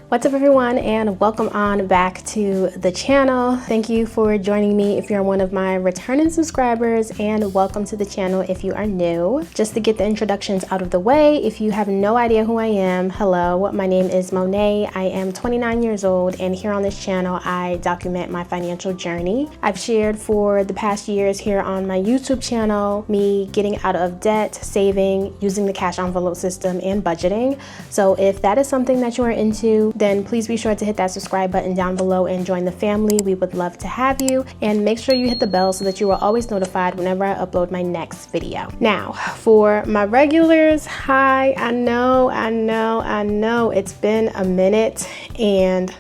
What's up everyone, and welcome on back to the channel. Thank you for joining me if you're one of my returning subscribers, and welcome to the channel if you are new. Just to get the introductions out of the way, if you have no idea who I am, hello, my name is Monet. I am 29 years old, and here on this channel I document my financial journey. I've shared for the past years here on my YouTube channel me getting out of debt, saving, using the cash envelope system, and budgeting. So if that is something that you are into, then please be sure to hit that subscribe button down below and join the family. We would love to have you, and make sure you hit the bell so that you are always notified whenever I upload my next video. Now, for my regulars, hi, I know it's been a minute and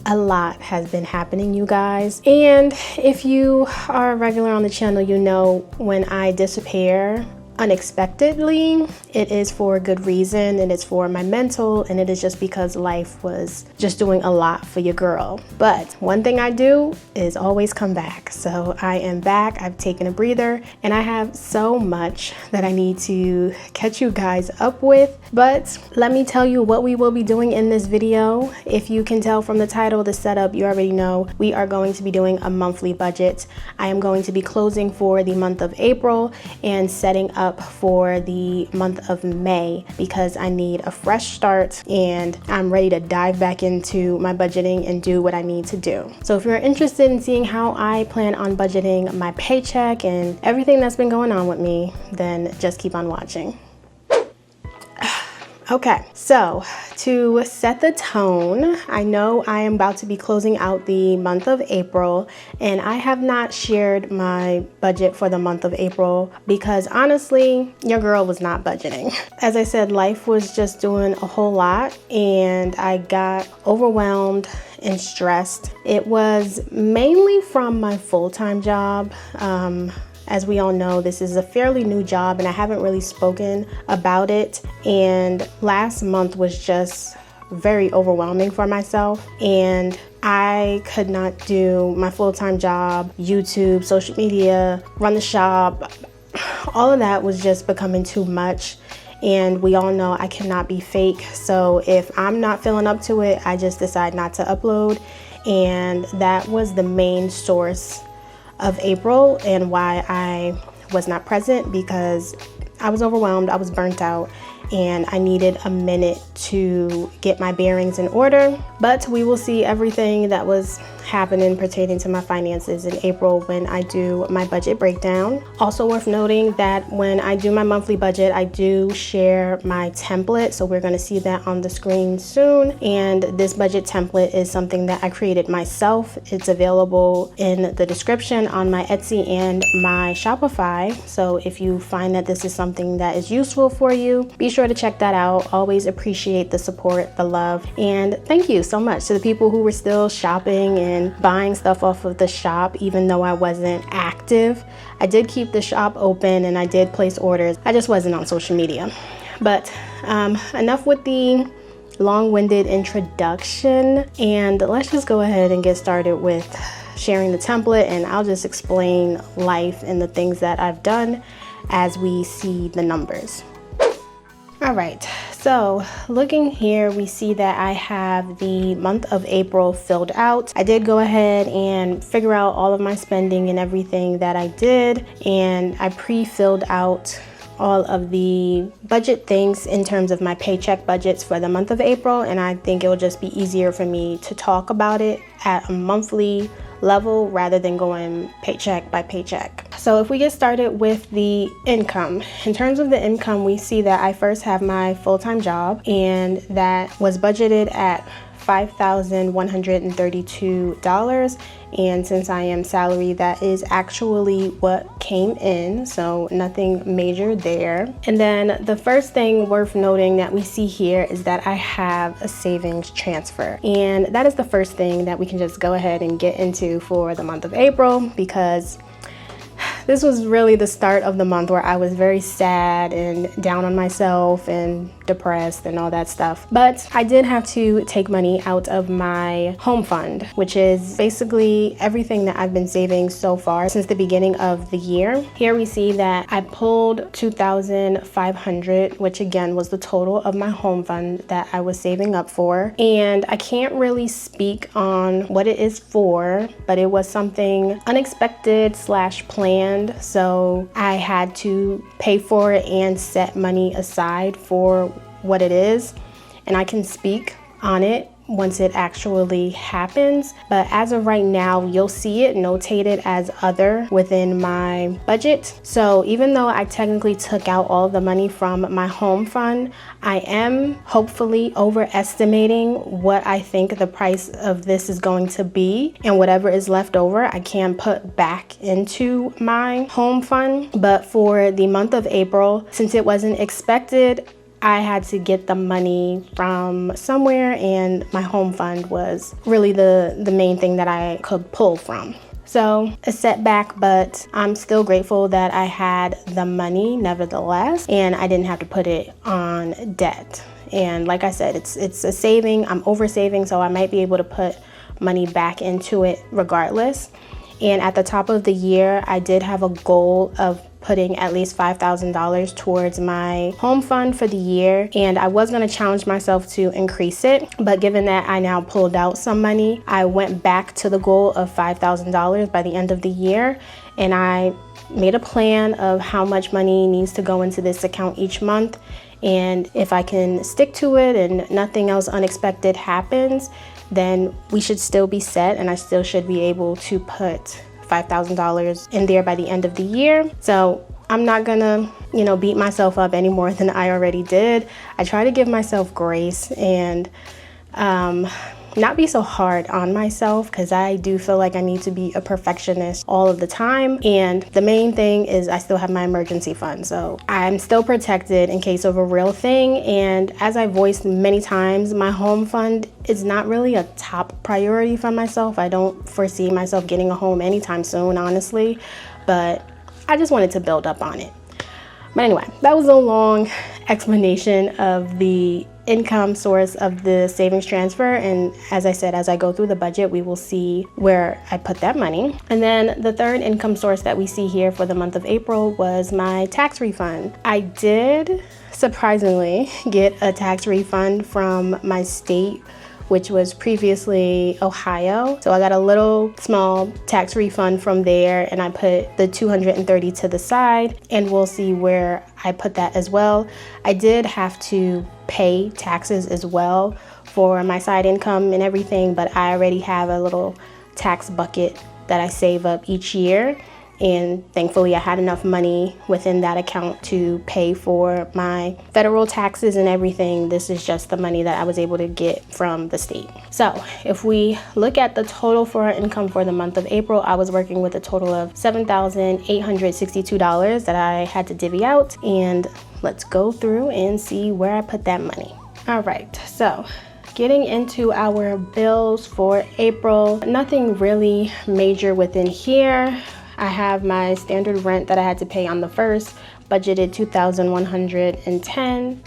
a lot has been happening, you guys. And if you are a regular on the channel, you know when I disappear unexpectedly, it is for a good reason, and it's for my mental, and it is just because life was just doing a lot for your girl. But one thing I do is always come back. So I am back. I've taken a breather, and I have so much that I need to catch you guys up with. But let me tell you what we will be doing in this video. If you can tell from the title, the setup, you already know we are going to be doing a monthly budget. I am going to be closing for the month of April and setting up for the month of May, because I need a fresh start and I'm ready to dive back into my budgeting and do what I need to do. So if you're interested in seeing how I plan on budgeting my paycheck and everything that's been going on with me, then just keep on watching. Okay, so to set the tone, I know I am about to be closing out the month of April, and I have not shared my budget for the month of April because honestly, your girl was not budgeting. As I said, life was just doing a whole lot, and I got overwhelmed and stressed. It was mainly from my full-time job. As we all know, this is a fairly new job and I haven't really spoken about it. And last month was just very overwhelming for myself, and I could not do my full-time job, YouTube, social media, run the shop. All of that was just becoming too much. And we all know I cannot be fake. So if I'm not feeling up to it, I just decide not to upload. And that was the main source of April and why I was not present, because I was overwhelmed, I was burnt out, and I needed a minute to get my bearings in order. But we will see everything that was happening pertaining to my finances in April when I do my budget breakdown. Also worth noting that when I do my monthly budget, I do share my template, so we're going to see that on the screen soon. And this budget template is something that I created myself. It's available in the description on my Etsy and my Shopify. So if you find that this is something that is useful for you, be sure to check that out. Always appreciate the support, the love, and thank you so much to the people who were still shopping and buying stuff off of the shop even though I wasn't active. I did keep the shop open and I did place orders. I just wasn't on social media. But enough with the long-winded introduction, and let's just go ahead and get started with sharing the template, and I'll just explain life and the things that I've done as we see the numbers. All right, so looking here, we see that I have the month of April filled out. I did go ahead and figure out all of my spending and everything that I did, and I pre-filled out all of the budget things in terms of my paycheck budgets for the month of April, and I think it will just be easier for me to talk about it at a monthly level rather than going paycheck by paycheck. So if we get started with the income, in terms of the income, we see that I first have my full-time job, and that was budgeted at $5,132, and since I am salary, that is actually what came in, so nothing major there. And then the first thing worth noting that we see here is that I have a savings transfer, and that is the first thing that we can just go ahead and get into for the month of April, because this was really the start of the month where I was very sad and down on myself and depressed and all that stuff. But I did have to take money out of my home fund, which is basically everything that I've been saving so far since the beginning of the year. Here we see that I pulled $2,500, which again was the total of my home fund that I was saving up for. And I can't really speak on what it is for, but it was something unexpected / planned. So I had to pay for it and set money aside for what it is. And I can speak on it once it actually happens, but as of right now, you'll see it notated as other within my budget. So even though I technically took out all the money from my home fund, I am hopefully overestimating what I think the price of this is going to be, and whatever is left over I can put back into my home fund. But for the month of April, since it wasn't expected, I had to get the money from somewhere, and my home fund was really the main thing that I could pull from. So a setback, but I'm still grateful that I had the money nevertheless, and I didn't have to put it on debt. And like I said, it's a saving. I'm over saving, so I might be able to put money back into it regardless. And at the top of the year, I did have a goal of putting at least $5,000 towards my home fund for the year, and I was going to challenge myself to increase it, but given that I now pulled out some money, I went back to the goal of $5,000 by the end of the year, and I made a plan of how much money needs to go into this account each month. And if I can stick to it and nothing else unexpected happens, then we should still be set, and I still should be able to put $5,000 in there by the end of the year. So I'm not gonna, beat myself up any more than I already did. I try to give myself grace and not be so hard on myself, because I do feel like I need to be a perfectionist all of the time. And the main thing is I still have my emergency fund, so I'm still protected in case of a real thing. And as I voiced many times, my home fund is not really a top priority for myself. I don't foresee myself getting a home anytime soon, honestly, but I just wanted to build up on it. But anyway, that was a long explanation of the income source of the savings transfer, and as I said, as I go through the budget, we will see where I put that money. And then the third income source that we see here for the month of April was my tax refund. I did surprisingly get a tax refund from my state, which was previously Ohio. So I got a little small tax refund from there, and I put the $230 to the side, and we'll see where I put that as well. I did have to pay taxes as well for my side income and everything, but I already have a little tax bucket that I save up each year. And thankfully I had enough money within that account to pay for my federal taxes and everything. This is just the money that I was able to get from the state. So if we look at the total for our income for the month of April, I was working with a total of $7,862 that I had to divvy out. And let's go through and see where I put that money. All right, so getting into our bills for April, nothing really major within here. I have my standard rent that I had to pay on the 1st, budgeted $2,110,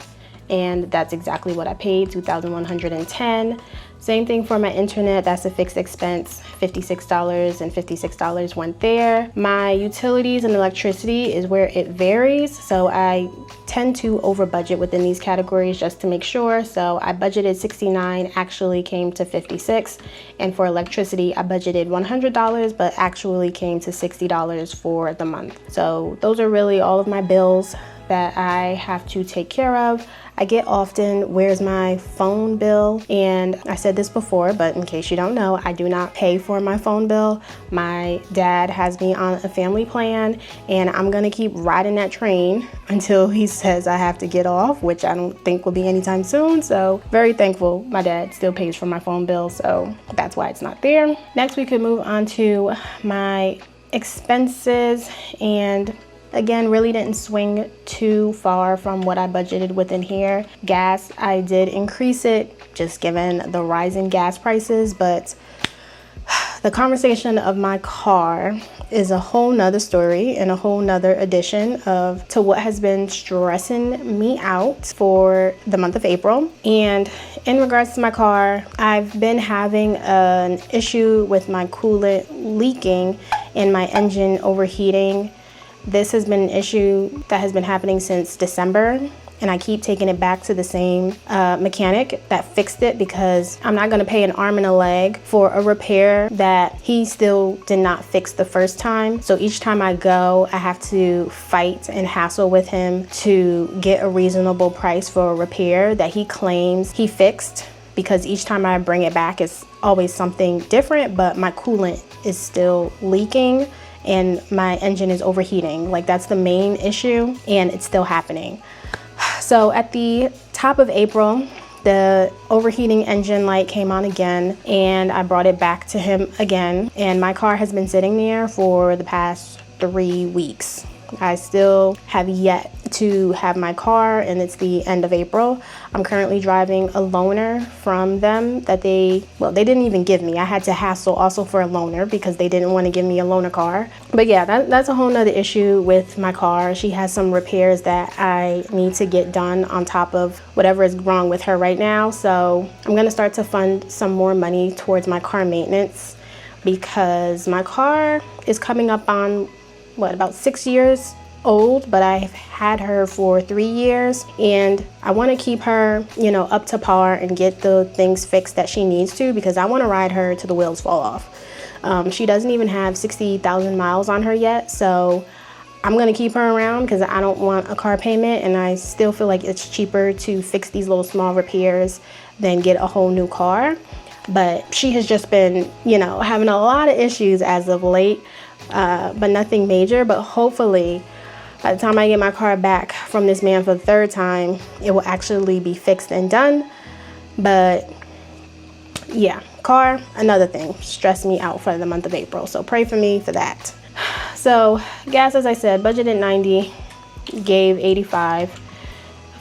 and that's exactly what I paid, $2,110. Same thing for my internet, that's a fixed expense, $56, and $56 went there. My utilities and electricity is where it varies, so I tend to over budget within these categories just to make sure. So I budgeted $69, actually came to $56, and for electricity I budgeted $100 but actually came to $60 for the month. So those are really all of my bills that I have to take care of. I get often, where's my phone bill? And I said this before, but in case you don't know, I do not pay for my phone bill. My dad has me on a family plan, and I'm gonna keep riding that train until he says I have to get off, which I don't think will be anytime soon. So very thankful my dad still pays for my phone bill, so that's why it's not there. Next, we could move on to my expenses, and again, really didn't swing too far from what I budgeted within here. Gas, I did increase it just given the rise in gas prices, but the conversation of my car is a whole nother story and a whole nother addition to what has been stressing me out for the month of April. And in regards to my car, I've been having an issue with my coolant leaking and my engine overheating. This has been an issue that has been happening since December, and I keep taking it back to the same mechanic that fixed it, because I'm not going to pay an arm and a leg for a repair that he still did not fix the first time. So each time I go, I have to fight and hassle with him to get a reasonable price for a repair that he claims he fixed, because each time I bring it back, it's always something different, but my coolant is still leaking and my engine is overheating. Like, that's the main issue, and it's still happening. So at the top of April, the overheating engine light came on again, and I brought it back to him again, and my car has been sitting there for the past 3 weeks. I still have yet to have my car, and it's the end of April. I'm currently driving a loaner from them that they didn't even give me. I had to hassle also for a loaner because they didn't want to give me a loaner car. But yeah, that's a whole nother issue with my car. She has some repairs that I need to get done on top of whatever is wrong with her right now. So I'm going to start to fund some more money towards my car maintenance, because my car is coming up on about 6 years old, but I've had her for 3 years, and I want to keep her, up to par and get the things fixed that she needs to, because I want to ride her till the wheels fall off. She doesn't even have 60,000 miles on her yet, so I'm going to keep her around because I don't want a car payment, and I still feel like it's cheaper to fix these little small repairs than get a whole new car. But she has just been, having a lot of issues as of late. But nothing major. But hopefully by the time I get my car back from this man for the third time, it will actually be fixed and done. But yeah, car, another thing, stressed me out for the month of April. So pray for me for that. So gas, as I said, budgeted 90, gave 85.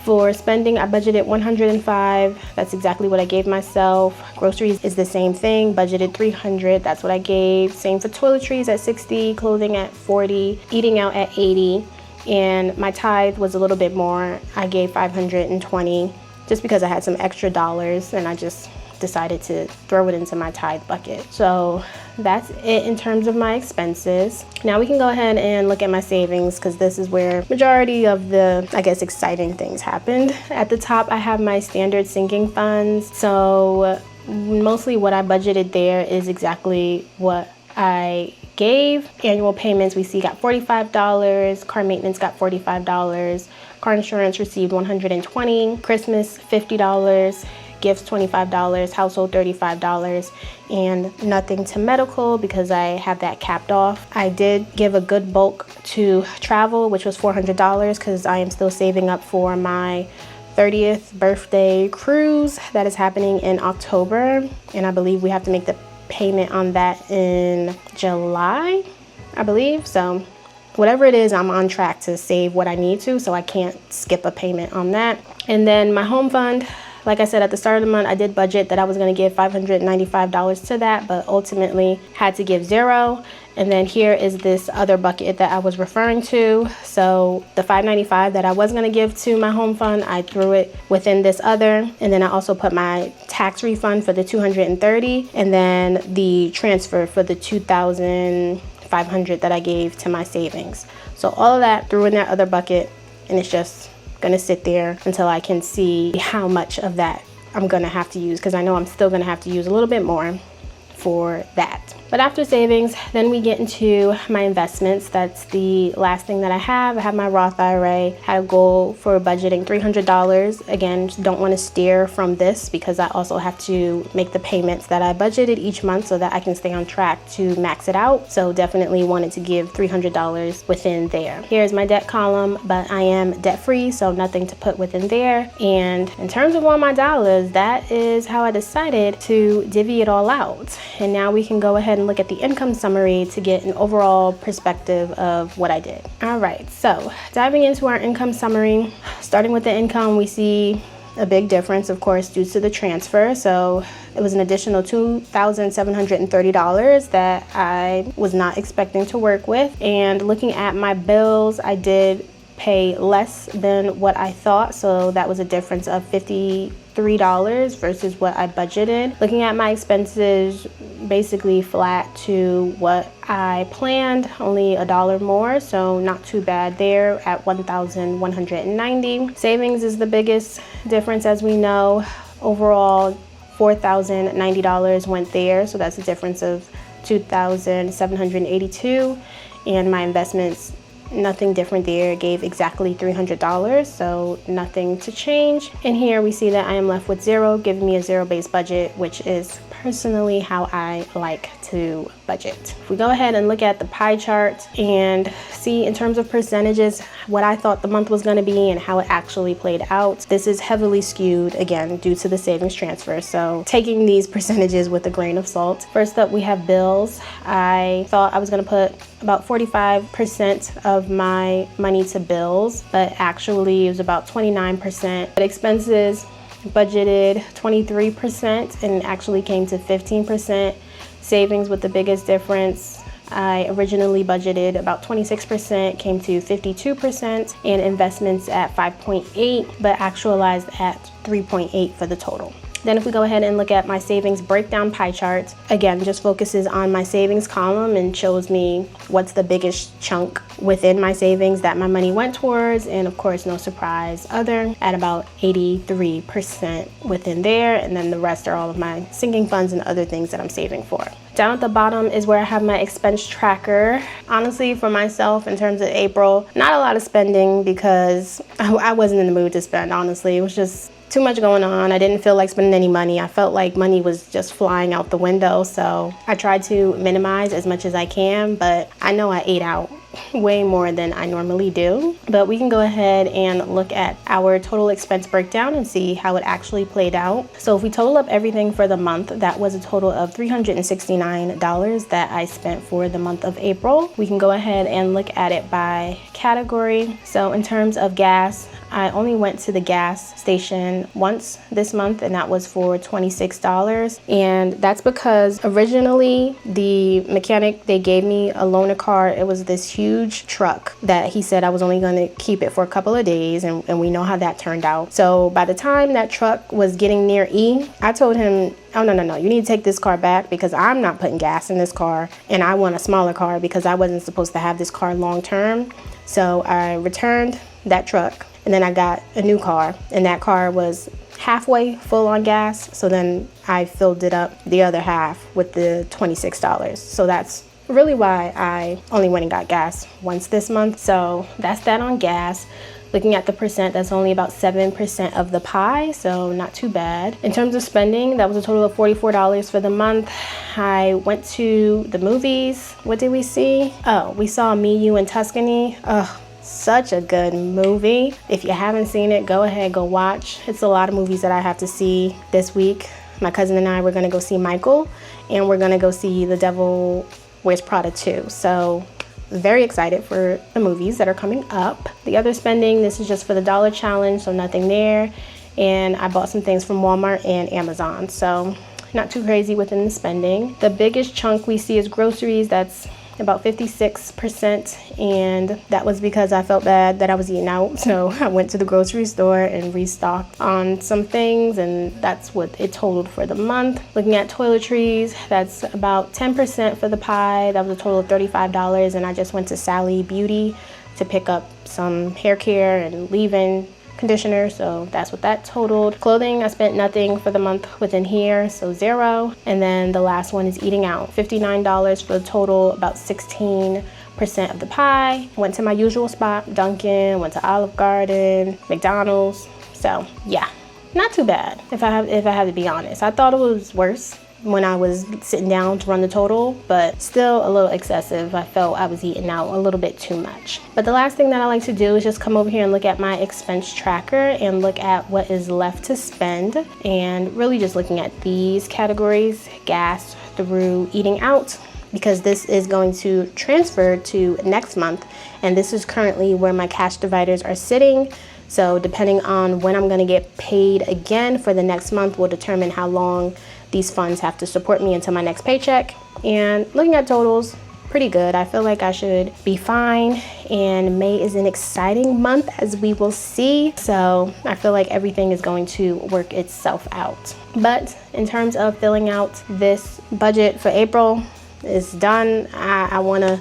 For spending, I budgeted 105. That's exactly what I gave myself. Groceries is the same thing, budgeted 300. That's what I gave. Same for toiletries at 60, clothing at 40, eating out at 80. And my tithe was a little bit more. I gave 520 just because I had some extra dollars, and I just decided to throw it into my tithe bucket. So that's it in terms of my expenses. Now we can go ahead and look at my savings, because this is where majority of the, exciting things happened. At the top, I have my standard sinking funds. So mostly what I budgeted there is exactly what I gave. Annual payments, we see, got $45. Car maintenance got $45. Car insurance received $120. Christmas, $50. Gifts $25, household $35, and nothing to medical because I have that capped off. I did give a good bulk to travel, which was $400, because I am still saving up for my 30th birthday cruise that is happening in October, and I believe we have to make the payment on that in July, I believe. So whatever it is, I'm on track to save what I need to, so I can't skip a payment on that. And then my home fund, like I said, at the start of the month, I did budget that I was going to give $595 to that, but ultimately had to give $0. And then here is this other bucket that I was referring to. So the $595 that I was going to give to my home fund, I threw it within this other. And then I also put my tax refund for the $230, and then the transfer for the $2,500 that I gave to my savings. So all of that threw in that other bucket, and it's just gonna sit there until I can see how much of that I'm gonna have to use, because I know I'm still gonna have to use a little bit more for that. But after savings, then we get into my investments. That's the last thing that I have. I have my Roth IRA. Had a goal for budgeting $300. Again, don't want to steer from this because I also have to make the payments that I budgeted each month so that I can stay on track to max it out. So definitely wanted to give $300 within there. Here's my debt column, but I am debt free, so nothing to put within there. And in terms of all my dollars, that is how I decided to divvy it all out. And now we can go ahead and look at the income summary to get an overall perspective of what I did. All right, so diving into our income summary, starting with the income, we see a big difference, of course, due to the transfer. So it was an additional $2,730 that I was not expecting to work with. And looking at my bills, I did pay less than what I thought. So that was a difference of $53 versus what I budgeted. Looking at my expenses, basically flat to what I planned, only $1 more, so not too bad there at $1,190. Savings is the biggest difference, as we know. Overall, $4,090 went there, so that's a difference of $2,782. And my investments, nothing different there, gave exactly $300, so nothing to change. And here we see that I am left with zero, giving me a zero-based budget, which is personally how I like to budget. If we go ahead and look at the pie chart and see in terms of percentages what I thought the month was going to be and how it actually played out, this is heavily skewed again due to the savings transfer, so taking these percentages with a grain of salt. First up, we have bills. I thought I was going to put about 45% of my money to bills, but actually it was about 29%. But expenses, budgeted 23% and actually came to 15%. Savings with the biggest difference. I originally budgeted about 26%, came to 52%, and investments at 5.8, but actualized at 3.8 for the total. Then if we go ahead and look at my savings breakdown pie chart, again, just focuses on my savings column and shows me what's the biggest chunk within my savings that my money went towards. And of course, no surprise, other at about 83% within there. And then the rest are all of my sinking funds and other things that I'm saving for. Down at the bottom is where I have my expense tracker. Honestly, for myself, in terms of April, not a lot of spending because I wasn't in the mood to spend, honestly. It was just too much going on. I didn't feel like spending any money. I felt like money was just flying out the window. So I tried to minimize as much as I can, but I know I ate out way more than I normally do. But we can go ahead and look at our total expense breakdown and see how it actually played out. So if we total up everything for the month, that was a total of $369 that I spent for the month of April. We can go ahead and look at it by category. So in terms of gas, I only went to the gas station once this month, and that was for $26. And that's because originally the mechanic, they gave me a loaner car. It was this huge truck that he said I was only going to keep it for a couple of days, and we know how that turned out. So by the time that truck was getting near E, I told him, oh, no, you need to take this car back because I'm not putting gas in this car, and I want a smaller car because I wasn't supposed to have this car long term. So I returned that truck, and then I got a new car, and that car was halfway full on gas. So then I filled it up the other half with the $26. So that's really why I only went and got gas once this month. So that's that on gas. Looking at the percent, that's only about 7% of the pie, so not too bad. In terms of spending, that was a total of $44 for the month. I went to the movies. What did we see? Oh, we saw Me, You, and Tuscany. Oh, such a good movie. If you haven't seen it, go ahead, go watch. It's a lot of movies that I have to see this week. My cousin and I, we're gonna go see Michael, and we're gonna go see The Devil Wears Prada 2. So very excited for the movies that are coming up. The other spending, this is just for the dollar challenge, so nothing there. And I bought some things from Walmart and Amazon, so not too crazy within the spending. The biggest chunk we see is groceries. That's about 56%, and that was because I felt bad that I was eating out, so I went to the grocery store and restocked on some things, and that's what it totaled for the month. Looking at toiletries, that's about 10% for the pie. That was a total of $35, and I just went to Sally Beauty to pick up some hair care and leave-in conditioner, so that's what that totaled. Clothing, I spent nothing for the month within here, so zero. And then the last one is eating out, $59 for the total, about 16% of the pie. Went to my usual spot, Dunkin', went to Olive Garden, McDonald's. So yeah, not too bad if I have to be honest. I thought it was worse when I was sitting down to run the total, but still a little excessive. I felt I was eating out a little bit too much. But the last thing that I like to do is just come over here and look at my expense tracker and look at what is left to spend, and really just looking at these categories, gas through eating out, because this is going to transfer to next month, and this is currently where my cash dividers are sitting. So depending on when I'm gonna get paid again for the next month will determine how long these funds have to support me until my next paycheck. And looking at totals, pretty good. I feel like I should be fine, and May is an exciting month, as we will see. So I feel like everything is going to work itself out. But in terms of filling out this budget for April, it's done. I want to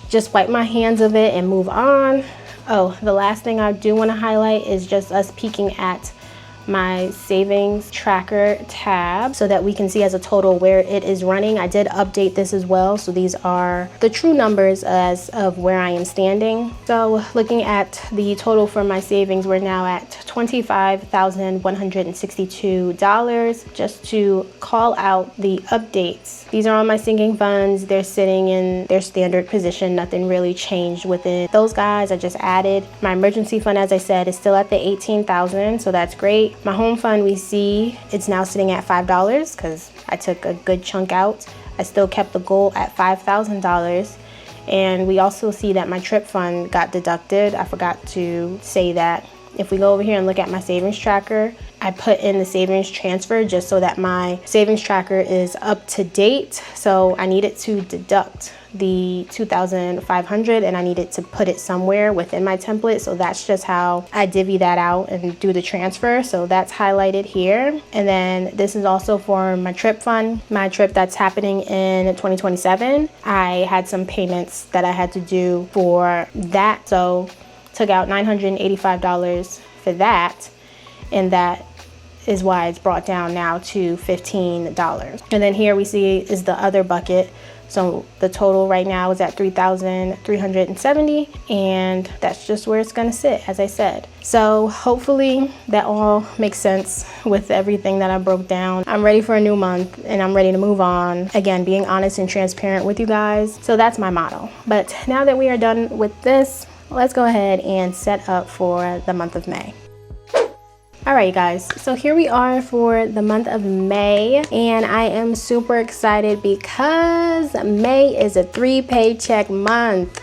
just wipe my hands of it and move on. Oh, the last thing I do want to highlight is just us peeking at my savings tracker tab so that we can see as a total where it is running. I did update this as well, so these are the true numbers as of where I am standing. So looking at the total for my savings, we're now at $25,162. Just to call out the updates, these are all my sinking funds. They're sitting in their standard position. Nothing really changed within those guys. I just added my emergency fund, as I said, is still at the $18,000, so that's great. My home fund, we see it's now sitting at $5 because I took a good chunk out. I still kept the goal at $5,000. And we also see that my trip fund got deducted. I forgot to say that. If we go over here and look at my savings tracker, I put in the savings transfer just so that my savings tracker is up to date. So I needed to deduct the $2,500 and I needed to put it somewhere within my template. So that's just how I divvy that out and do the transfer. So that's highlighted here. And then this is also for my trip fund, my trip that's happening in 2027. I had some payments that I had to do for that. So took out $985 for that, and that is why it's brought down now to $15. And then here we see is the other bucket. So the total right now is at $3,370, and that's just where it's gonna sit, as I said. So hopefully that all makes sense with everything that I broke down. I'm ready for a new month and I'm ready to move on. Again, being honest and transparent with you guys. So that's my motto. But now that we are done with this, let's go ahead and set up for the month of May. All right, you guys, so here we are for the month of May, and I am super excited because May is a 3-paycheck month.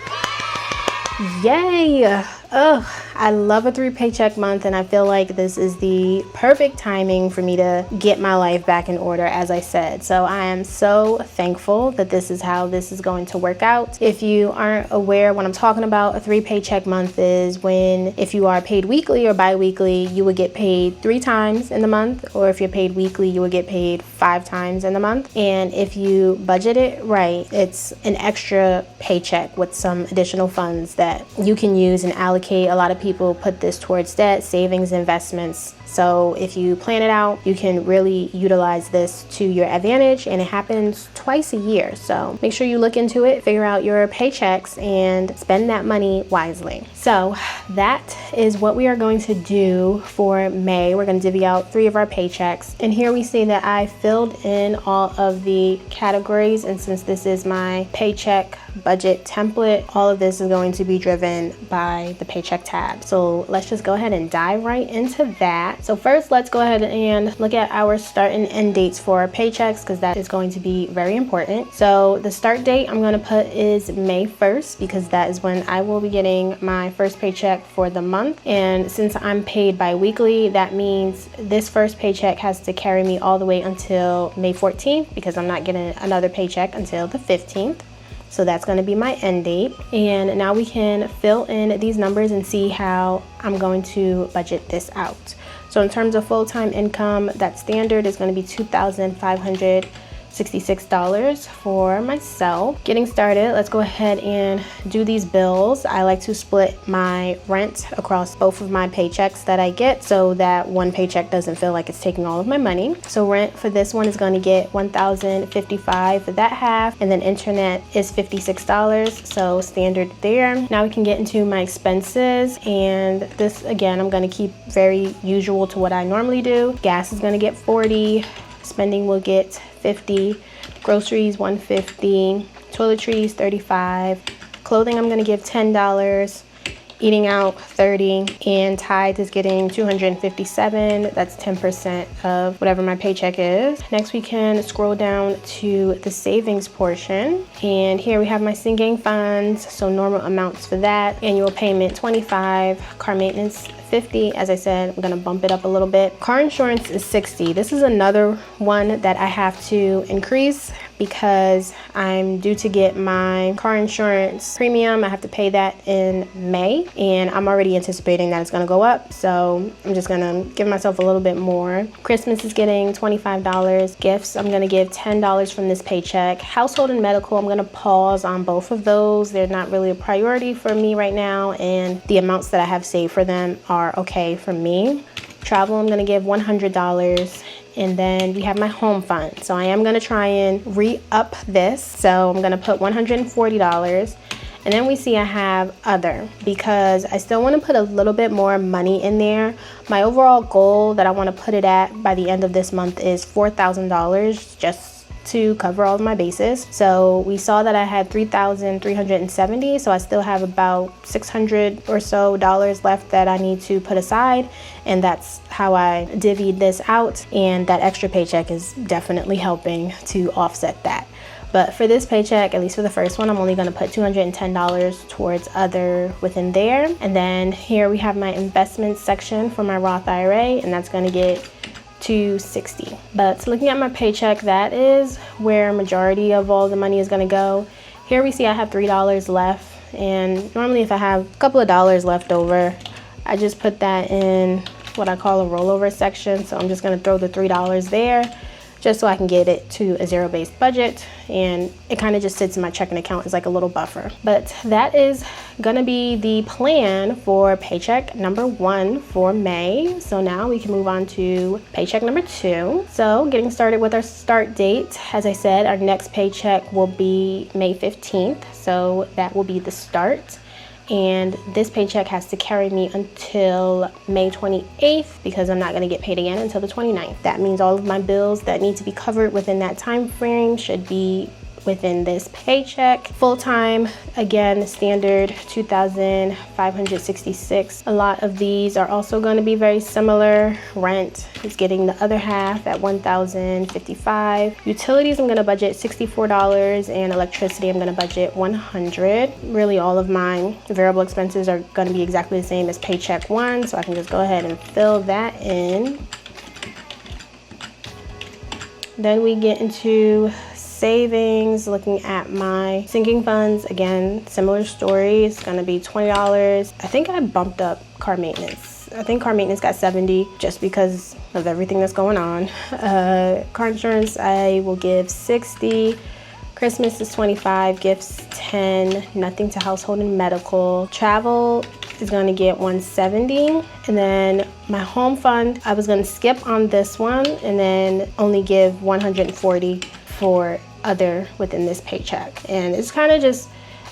Yay! Oh, I love a 3-paycheck month, and I feel like this is the perfect timing for me to get my life back in order, as I said. So I am so thankful that this is how this is going to work out. If you aren't aware what I'm talking about, a 3-paycheck month is when if you are paid weekly or bi-weekly, you would get paid 3 times in the month, or if you're paid weekly, you would get paid 5 times in the month. And if you budget it right, it's an extra paycheck with some additional funds that you can use and allocate. A lot of people put this towards debt, savings, investments. So if you plan it out, you can really utilize this to your advantage, and it happens twice a year. So make sure you look into it, figure out your paychecks, and spend that money wisely. So that is what we are going to do for May. We're going to divvy out 3 of our paychecks. And here we see that I filled in all of the categories. And since this is my paycheck budget template, all of this is going to be driven by the paycheck tab. So let's just go ahead and dive right into that. So first, let's go ahead and look at our start and end dates for our paychecks, because that is going to be very important. So the start date I'm going to put is May 1st, because that is when I will be getting my first paycheck for the month. And since I'm paid bi-weekly, that means this first paycheck has to carry me all the way until May 14th, because I'm not getting another paycheck until the 15th. So that's going to be my end date. And now we can fill in these numbers and see how I'm going to budget this out. So in terms of full-time income, that standard is going to be $2,566 for myself. Getting started, let's go ahead and do these bills. I like to split my rent across both of my paychecks that I get so that one paycheck doesn't feel like it's taking all of my money. So rent for this one is going to get $1,055 for that half, and then internet is $56, so standard there. Now we can get into my expenses, and this again I'm going to keep very usual to what I normally do. Gas is going to get $40, spending will get $50, groceries $150, toiletries $35, clothing I'm going to give $10, eating out 30, and tithe is getting 257. That's 10% of whatever my paycheck is. Next, we can scroll down to the savings portion, and here we have my sinking funds. So normal amounts for that: annual payment 25, car maintenance 50. As I said, I'm gonna bump it up a little bit. Car insurance is 60. This is another one that I have to increase because I'm due to get my car insurance premium. I have to pay that in May, and I'm already anticipating that it's gonna go up, so I'm just gonna give myself a little bit more. Christmas is getting $25. Gifts, I'm gonna give $10 from this paycheck. Household and medical, I'm gonna pause on both of those. They're not really a priority for me right now, and the amounts that I have saved for them are okay for me. Travel, I'm gonna give $100. And then we have my home fund. So I am gonna try and re-up this. So I'm gonna put $140. And then we see I have other, because I still wanna put a little bit more money in there. My overall goal that I wanna put it at by the end of this month is $4,000, just to cover all of my bases. So we saw that I had $3,370, so I still have about $600 or so left that I need to put aside, and that's how I divvied this out, and that extra paycheck is definitely helping to offset that. But for this paycheck, at least for the first one, I'm only gonna put $210 towards other within there. And then here we have my investments section for my Roth IRA, and that's gonna get $260. But looking at my paycheck, that is where majority of all the money is gonna go. Here we see I have $3 left, and normally if I have a couple of dollars left over, I just put that in what I call a rollover section. So I'm just gonna throw the $3 there, just so I can get it to a zero-based budget, and it kind of just sits in my checking account as like a little buffer. But that is gonna be the plan for paycheck number 1 for May. So now we can move on to paycheck number 2. So getting started with our start date, as I said, our next paycheck will be May 15th. So that will be the start. And this paycheck has to carry me until May 28th, because I'm not going to get paid again until the 29th. That means all of my bills that need to be covered within that time frame should be within this paycheck. Full-time, again, standard $2,566. A lot of these are also going to be very similar. Rent is getting the other half at $1,055. Utilities, I'm going to budget $64, and electricity, I'm going to budget $100. Really, all of my variable expenses are going to be exactly the same as paycheck 1, so I can just go ahead and fill that in. Then we get into savings. Looking at my sinking funds, again, similar story. It's gonna be $20. I think I bumped up car maintenance. I think car maintenance got 70 just because of everything that's going on. Car insurance, I will give 60. Christmas is 25, gifts 10, nothing to household and medical. Travel is gonna get 170. And then my home fund, I was gonna skip on this one and then only give 140 for other within this paycheck. And it's kind of just,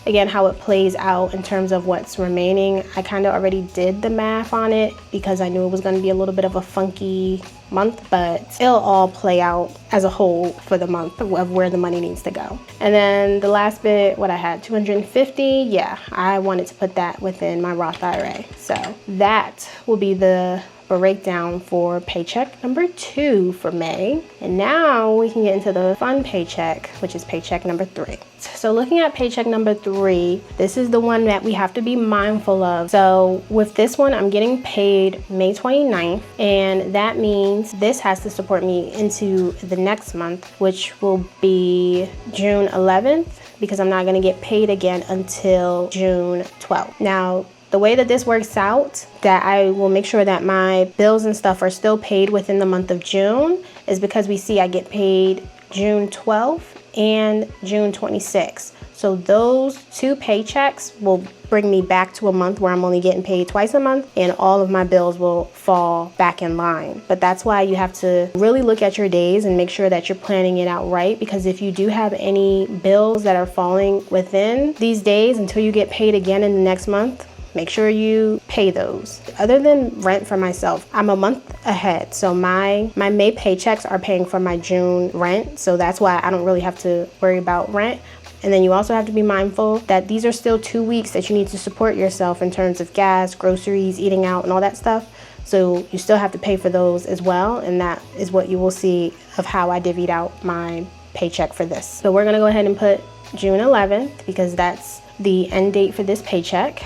again, how it plays out in terms of what's remaining. I kind of already did the math on it because I knew it was going to be a little bit of a funky month, but it'll all play out as a whole for the month of where the money needs to go. And then the last bit, what I had, 250, yeah, I wanted to put that within my Roth IRA. So that will be the breakdown for paycheck number 2 for May. And now we can get into the fun paycheck, which is paycheck number 3. So looking at paycheck number 3, this is the one that we have to be mindful of. So with this one, I'm getting paid May 29th, and that means this has to support me into the next month, which will be June 11th, because I'm not going to get paid again until June 12th. Now, the way that this works out, that I will make sure that my bills and stuff are still paid within the month of June, is because we see I get paid June 12th and June 26th. So those 2 paychecks will bring me back to a month where I'm only getting paid twice a month, and all of my bills will fall back in line. But that's why you have to really look at your days and make sure that you're planning it out right, because if you do have any bills that are falling within these days until you get paid again in the next month, make sure you pay those. Other than rent for myself, I'm a month ahead. So my May paychecks are paying for my June rent. So that's why I don't really have to worry about rent. And then you also have to be mindful that these are still 2 weeks that you need to support yourself in terms of gas, groceries, eating out, and all that stuff. So you still have to pay for those as well. And that is what you will see of how I divvied out my paycheck for this. So we're gonna go ahead and put June 11th because that's the end date for this paycheck.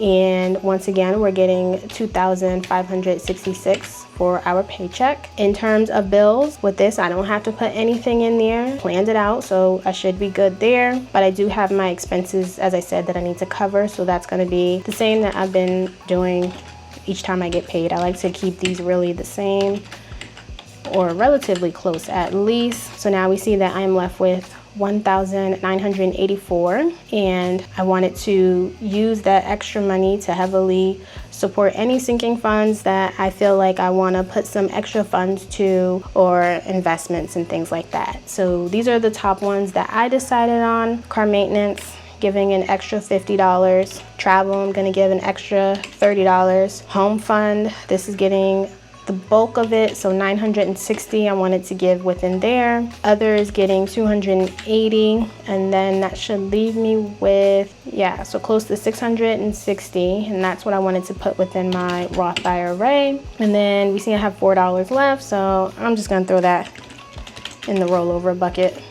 And once again, we're getting $2,566 for our paycheck. In terms of bills, with this, I don't have to put anything in there. Planned it out, so I should be good there. But I do have my expenses, as I said, that I need to cover. So that's gonna be the same that I've been doing each time I get paid. I like to keep these really the same or relatively close at least. So now we see that I'm left with $1,984, and I wanted to use that extra money to heavily support any sinking funds that I feel like I want to put some extra funds to, or investments and things like that. So these are the top ones that I decided on. Car maintenance, giving an extra $50. Travel, I'm going to give an extra $30. Home fund, this is getting the bulk of it, so $960 I wanted to give within there. Others getting $280, and then that should leave me with, yeah, so close to $660, and that's what I wanted to put within my Roth IRA. And then we see I have $4 left, so I'm just gonna throw that in the rollover bucket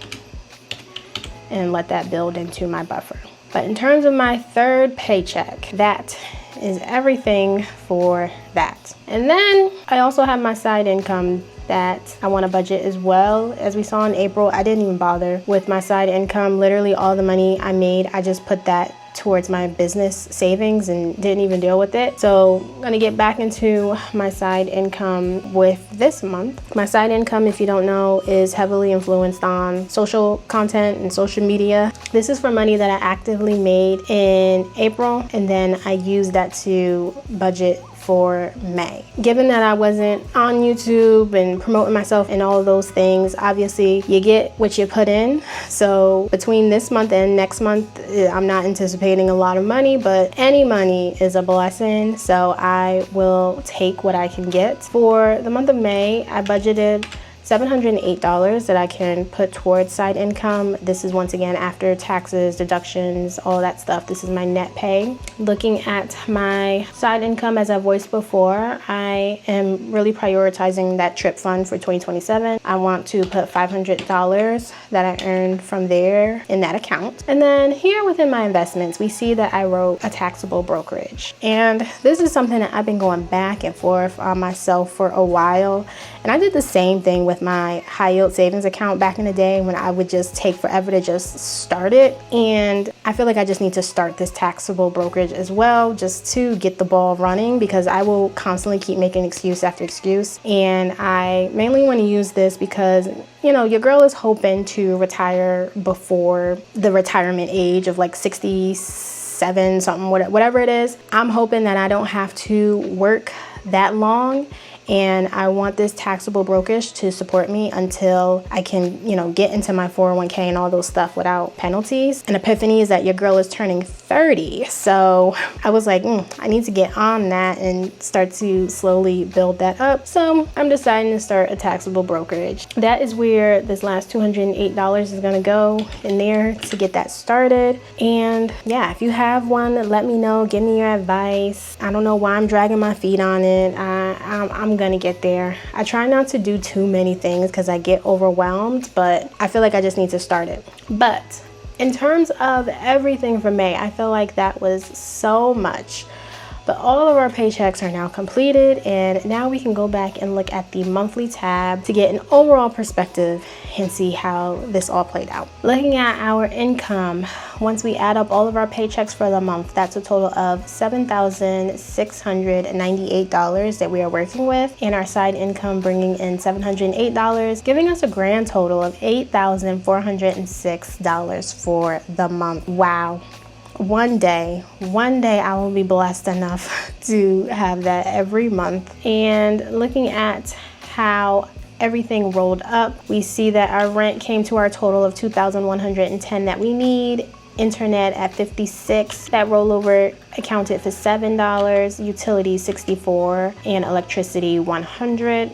and let that build into my buffer. But in terms of my third paycheck, that is everything for that. And then I also have my side income that I want to budget as well. As we saw in April, I didn't even bother with my side income. Literally all the money I made, I just put that towards my business savings and didn't even deal with it. So I'm gonna get back into my side income with this month. My side income, if you don't know, is heavily influenced on social content and social media. This is for money that I actively made in April, and then I used that to budget for May. Given that I wasn't on YouTube and promoting myself and all of those things, obviously you get what you put in. So between this month and next month, I'm not anticipating a lot of money, but any money is a blessing. So I will take what I can get. For the month of May, I budgeted $708 that I can put towards side income. This is once again after taxes, deductions, all that stuff. This is my net pay. Looking at my side income, as I voiced before, I am really prioritizing that trip fund for 2027. I want to put $500 that I earned from there in that account. And then here within my investments, we see that I wrote a taxable brokerage. And this is something that I've been going back and forth on myself for a while. And I did the same thing with my high yield savings account back in the day when I would just take forever to just start it. And I feel like I just need to start this taxable brokerage as well, just to get the ball running, because I will constantly keep making excuse after excuse. And I mainly want to use this because, you know, your girl is hoping to retire before the retirement age of like 67 something, whatever it is. I'm hoping that I don't have to work that long, and I want this taxable brokerage to support me until I can, you know, get into my 401k and all those stuff without penalties. An epiphany is that your girl is turning 30. So I was like, I need to get on that and start to slowly build that up. So I'm deciding to start a taxable brokerage. That is where this last $208 is gonna go in there to get that started. And yeah, if you have one, let me know, give me your advice. I don't know why I'm dragging my feet on it. I'm gonna get there. I try not to do too many things because I get overwhelmed, but I feel like I just need to start it. But in terms of everything for May, I feel like that was so much. But all of our paychecks are now completed, and now we can go back and look at the monthly tab to get an overall perspective and see how this all played out. Looking at our income, once we add up all of our paychecks for the month, that's a total of $7,698 that we are working with, and our side income bringing in $708, giving us a grand total of $8,406 for the month. Wow. One day I will be blessed enough to have that every month. And looking at how everything rolled up, we see that our rent came to our total of $2,110 that we need. Internet at $56, that rollover accounted for $7, utilities $64, and electricity $100.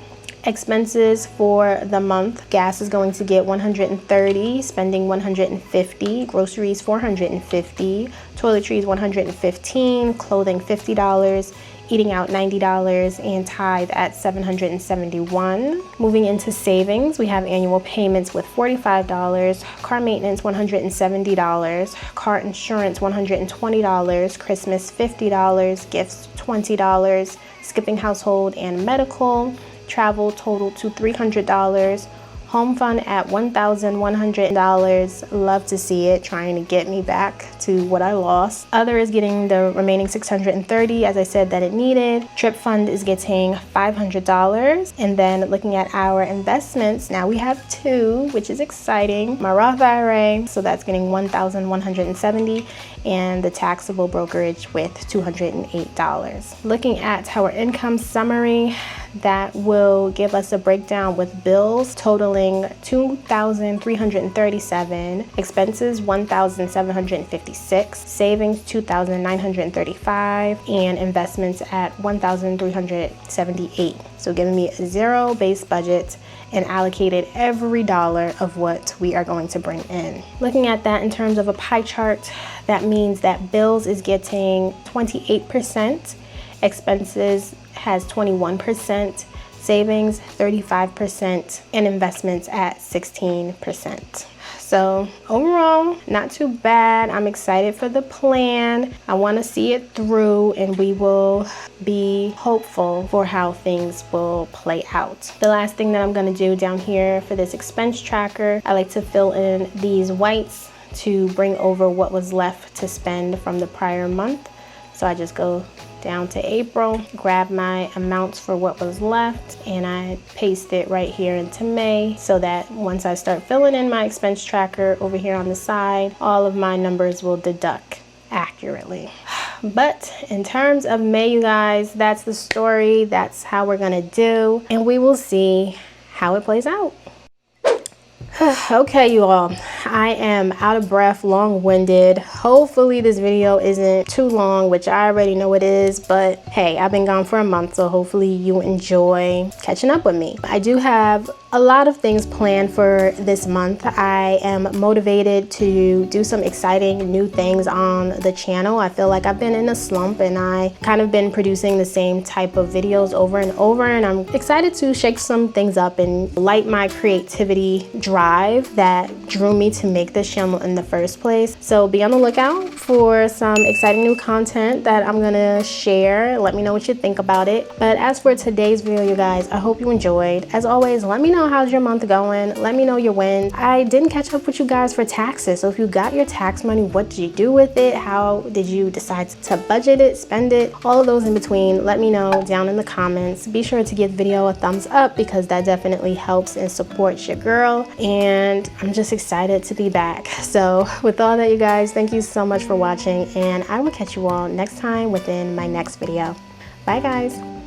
Expenses for the month: gas is going to get $130, spending $150, groceries $450, toiletries $115, clothing $50, eating out $90, and tithe at $771. Moving into savings, we have annual payments with $45, car maintenance $170, car insurance $120, Christmas $50, gifts $20, skipping household and medical, travel total to $300, home fund at $1,100. Love to see it, trying to get me back to what I lost. Other is getting the remaining $630, as I said that it needed. Trip fund is getting $500. And then looking at our investments, now we have two, which is exciting. My Roth IRA, so that's getting $1,170, and the taxable brokerage with $208. Looking at our income summary, that will give us a breakdown with bills totaling $2,337, expenses $1,756, savings $2,935, and investments at $1,378. So giving me a zero base budget and allocated every dollar of what we are going to bring in. Looking at that in terms of a pie chart, that means that bills is getting 28%, expenses has 21%, savings 35%, and investments at 16%. So overall, not too bad. I'm excited for the plan. I want to see it through, and we will be hopeful for how things will play out. The last thing that I'm going to do down here for this expense tracker, I like to fill in these whites to bring over what was left to spend from the prior month. So I just go down to April, grab my amounts for what was left, and I paste it right here into May, so that once I start filling in my expense tracker over here on the side, all of my numbers will deduct accurately. But in terms of May, you guys, that's the story. That's how we're gonna do, and we will see how it plays out. Okay, you all, I am out of breath, long-winded. Hopefully this video isn't too long, which I already know it is, but hey, I've been gone for a month, so hopefully you enjoy catching up with me. I do have a lot of things planned for this month. I am motivated to do some exciting new things on the channel. I feel like I've been in a slump, and I kind of been producing the same type of videos over and over, and I'm excited to shake some things up and light my creativity drive that drew me to make this channel in the first place. So be on the lookout for some exciting new content that I'm gonna share. Let me know what you think about it. But as for today's video, you guys, I hope you enjoyed. As always, let me know how's your month going. Let me know your wins. I didn't catch up with you guys for taxes, so if you got your tax money, what did you do with it? How did you decide to budget it, spend it, all of those in between? Let me know down in the comments. Be sure to give the video a thumbs up, because that definitely helps and supports your girl, and I'm just excited to be back. So with all that, you guys, thank you so much for watching, and I will catch you all next time within my next video. Bye guys.